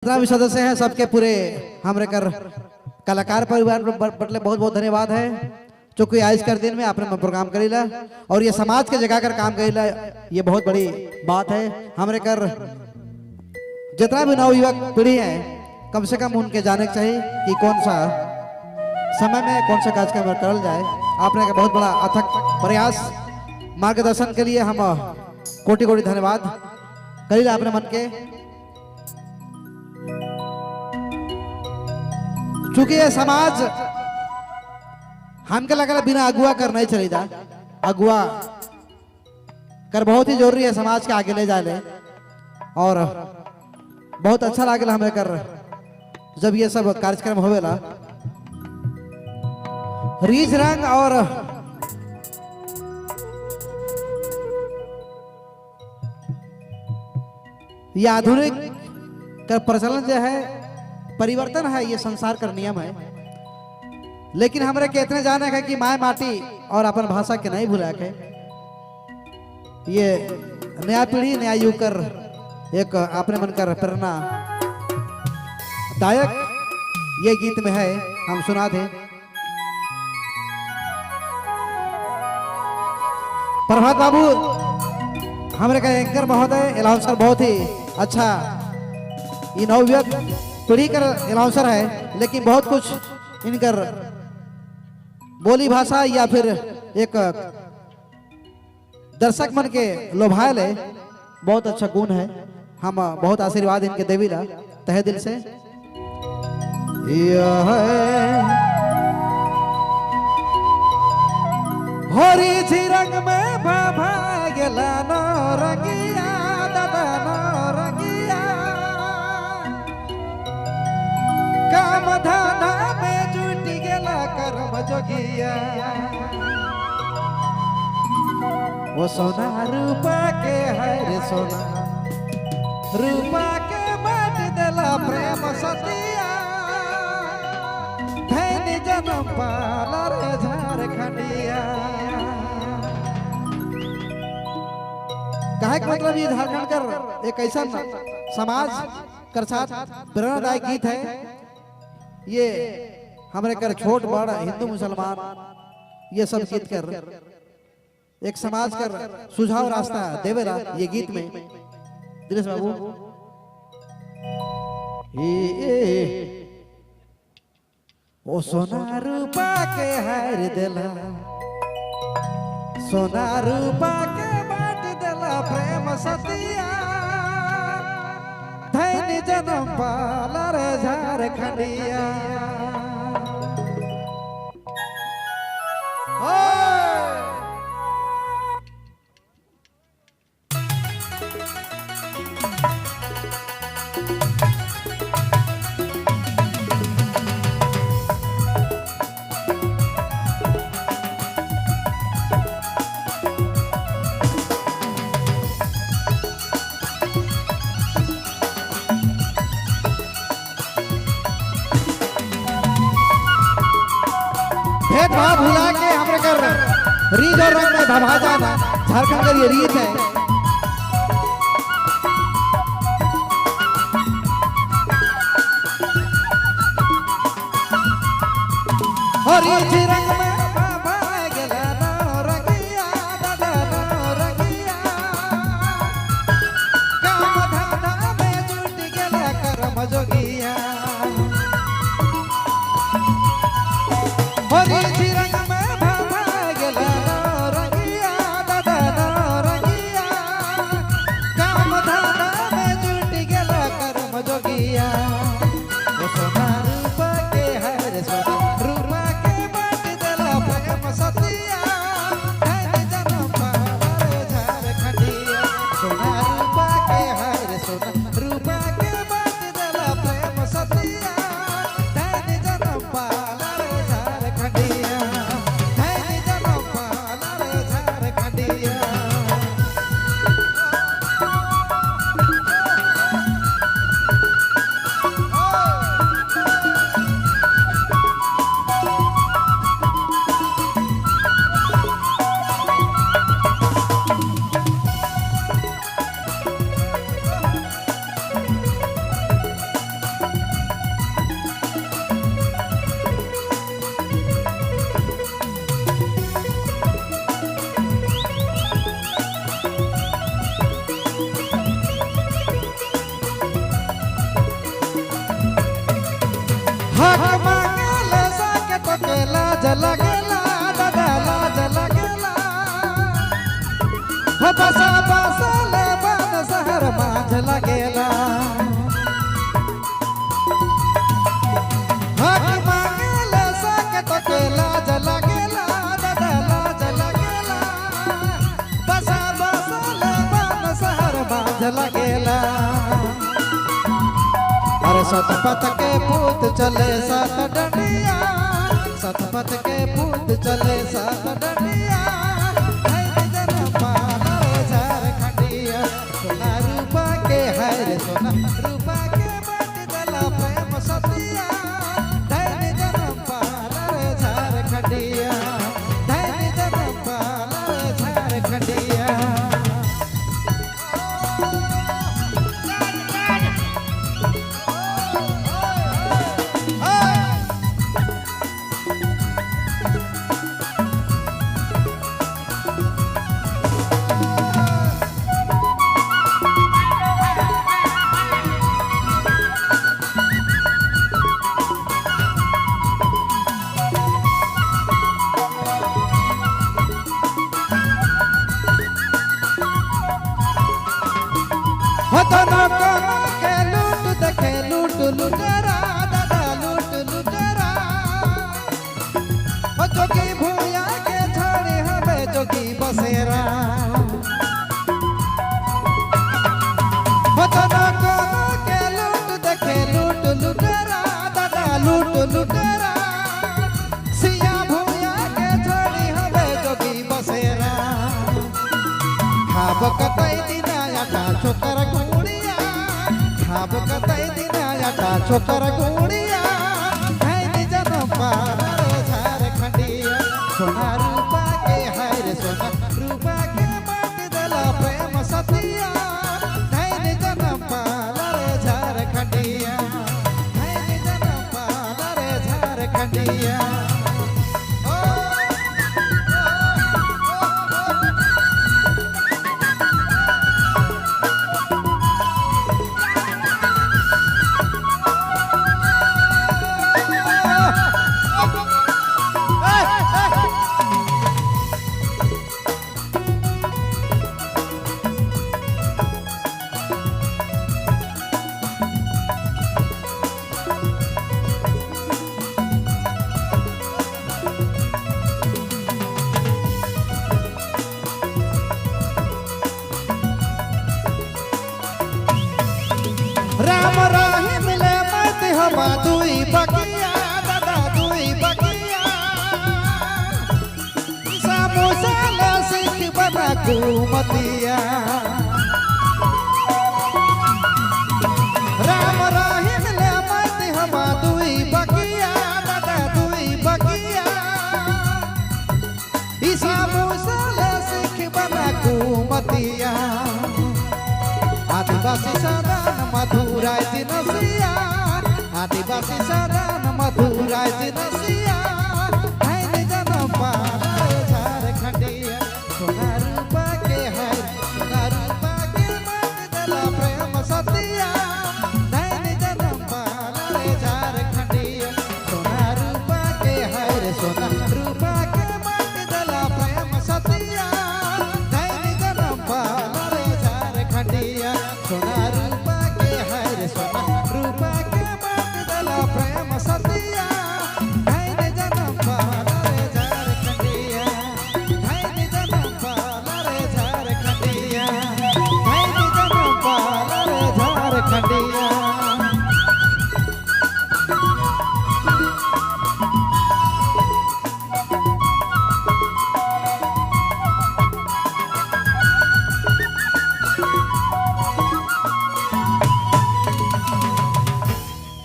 जितना भी सदस्य हैं सबके पूरे हमरे कर कलाकार परिवार बटले बहुत बहुत धन्यवाद है। चूंकि आज कर दिन में आपने प्रोग्राम करेला और ये समाज के जगह कर काम करेला, ये बहुत बड़ी बात है। हमरे कर जितना भी नवयुवक पीढ़ी है कम से कम उनके जाने के चाहिए कि कौन सा समय में कौन सा कार्यक्रम करल जाए। आपने का बहुत बड़ा अथक प्रयास मार्गदर्शन के लिए हम कोटि कोटि धन्यवाद करेला अपने मन के। चूंकि ये समाज हमके लग रहा बिना अगुआ कर नहीं चलेगा, अगुआ कर बहुत ही जरूरी है समाज के आगे ले जाने। और बहुत अच्छा लागेला हमें कर जब ये सब कार्यक्रम होवेला। रीझ रंग और ये आधुनिक का प्रचलन जो है परिवर्तन है, ये संसार का नियम है। लेकिन हमरे के इतने जाने है कि माय माटी और अपन भाषा के नहीं भूला के ये नया पीढ़ी नया युग कर एक अपने मन कर प्रेरणा दायक ये गीत में है, हम सुना थे। प्रभात बाबू हमारे का एंकर महोदय एलाउंसर बहुत ही अच्छा ये नवयुवक पीढ़ी का एलाउंसर है, लेकिन बहुत कुछ इनकर बोली भाषा या फिर एक दर्शक मन के लोभायल है, बहुत अच्छा गुण है। हम बहुत आशीर्वाद इनके देवीला तहे दिल से। होरी थी रंग में भाभा गेला नो रंगिया दादा नो रंगिया, काम धाना में जुटी गेला कर्म जोगिया। वो सोना रूपा के है रे सोना, रूपा के बाट देला प्रेम सतिया। धैनी जन्म पाला रे झारखंडिया। कहे का मतलब ये झारखंड कर एक ऐसा समाज कर साथ प्रेरणादायक गीत है। ये हमारे कर छोट बड़ हिंदू मुसलमान ये सब गीत कर एक समाज कर सुझाव रास्ता देवेला ये गीत में। दिनेश बाबू ओ सोना रूपा के हार देला, सोना रूपा के बाट देला प्रेम सतिया। धैनी जन्म पाला रे झारखंडिया। भेदभाव भुला के हमरे कर रीत और रंग में भभा जाना झारखंड का ये रीत है। और ये रंग में भभा गेला नो रंगिया दादा नो रंगिया, काम धाना में जुट गेला कर्म जोगिया। रंग में भभा गेला नो रंगिया दादा नो रंगिया, काम धाना में जुट गेला कर्म जोगिया। वो सोना रूपा के है रे सोना, रूपा के बाट देला प्रेम सतिया। धैनी जन्म पाला रे झारखंडिया। सोना रूपा के है रे सोना, रूपा के बाट देला प्रेम सतिया। धैनी जन्म पाला रे झारखंडिया। धैनी जन्म पाला रे झारखंडिया। हक मांगेले साके तो के लाज लगेला दादा लाज लगेला हो बसा बसले बन शहर माझ लगेला हक मांगेले साके तो के लाज लगेला दादा लाज लगेला बसा बसले बन शहर माझ लगेला अरे सतपथ के पूत चले सात डंडिया सतपथ के पूत चले सात डंडिया झारखंडिया सोना रूपा के है रे सोना रूपा के बट दला प्रेम सतिया धैन जन्म पाला रे झारखंडिया धैन जन्म पाला रे झारखंडिया दोनों कोनों के लूट देखे लूट लुटेरा दादा लूट लुटेरा ओ जोगी भूया के छोड़े हमें जोगी बसेरा ओ दोनों कोनों के लूट देखे लूट लुटेरा दादा लूट लुटेरा सिया भूया के छोड़े हमें जोगी बसेरा खाब कतई दिना आटा छोकर खाब कतई दिना आटा छोकर गुड़िया धैन जन्म पाला रे झारखंडिया सोना रूपा के है रे सोना रूपा के मत दला प्रेम सतिया धैन जन्म पाला रे झारखंडिया धैन जन्म पाला रे झारखंडिया राम राही मिले मत हमा दुई बकिया दादा दुई बकिया समोसा ले सिख बना कुमतिया राम राही मिले मत हमा दुई बकिया दादा दुई बकिया समोसा ले सिख बना कुमतिया आदिवासी सदान मधुराय दिनसिया आदिवासी सदान मधुराय दिनसिया धैन जन्म पाला रे झारखंडिया सोना रूपा के है सोना रूपा के मत दला प्रेम सतिया धैन जन्म पाला रे झारखंडिया सोना रूपा के है रे सोना रूपा के मत दला प्रेम सतिया धैन जन्म पाला रे झारखंडिया सोना रूपा के है रे सोना रूपा के मत दला प्रेम सतिया धैन जन्म पाला रे झारखंडिया धैन जन्म पाला रे झारखंडिया धैन जन्म पाला रे झारखंडिया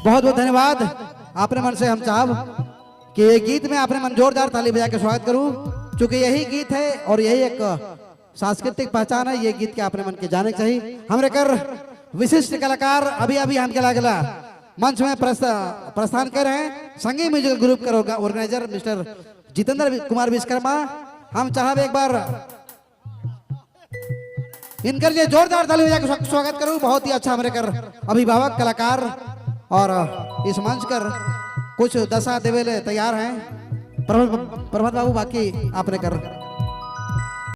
बहुत बहुत धन्यवाद। अपने मन से हम चाहब कि ये गीत में अपने मन जोरदार ताली बजा के स्वागत करूं, क्योंकि यही गीत है और यही एक सांस्कृतिक पहचान है। ये गीत के अपने मन के जाने चाहिए। हमरे कर विशिष्ट कलाकार अभी अभी हम के लागला मंच में प्रस्थान कर रहे हैं। संगीत म्यूजिकल ग्रुप का ऑर्गेनाइजर मिस्टर जितेंद्र कुमार विश्वकर्मा। हम चाहब एक बार इनके लिए जोरदार ताली बजा के स्वागत करूं। बहुत ही अच्छा हमारे कर अभिभावक कलाकार और इस मंच कर कुछ दशा देवेले तैयार हैं प्रभात बाबू, बाकी आपने कर